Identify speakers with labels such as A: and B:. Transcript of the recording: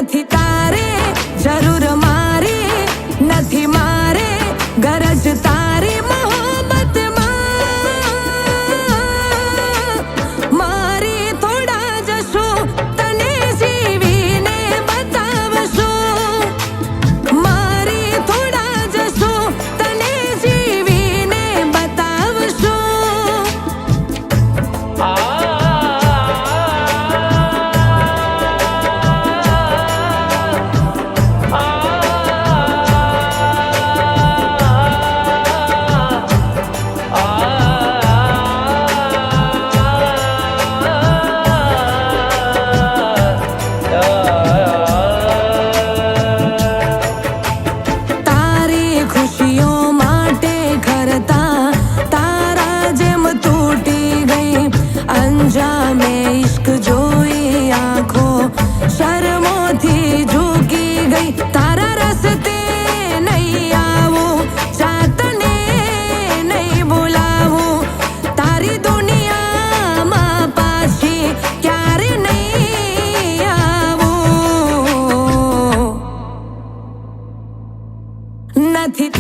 A: નથી તારે જરૂર મારી, નથી મારે ગરજ તારી મોહબ્બતમાં. મારી થોડા જશું તને જીવીને બતાવશું, મારી થોડા જશું તને જીવીને બતાવશું. તારી ખુશીઓ માટે ઘરતા તારા જેમ તૂટી ગઈ. અંજામે ઇશ્ક જોઈ આંખો શરમોથી ઝૂકી ગઈ. તારા રસ્તે નહીં આવું, જાતને નહીં બોલાવું, તારી દુનિયામાં પાછી ક્યારે નહીં આવું. નથી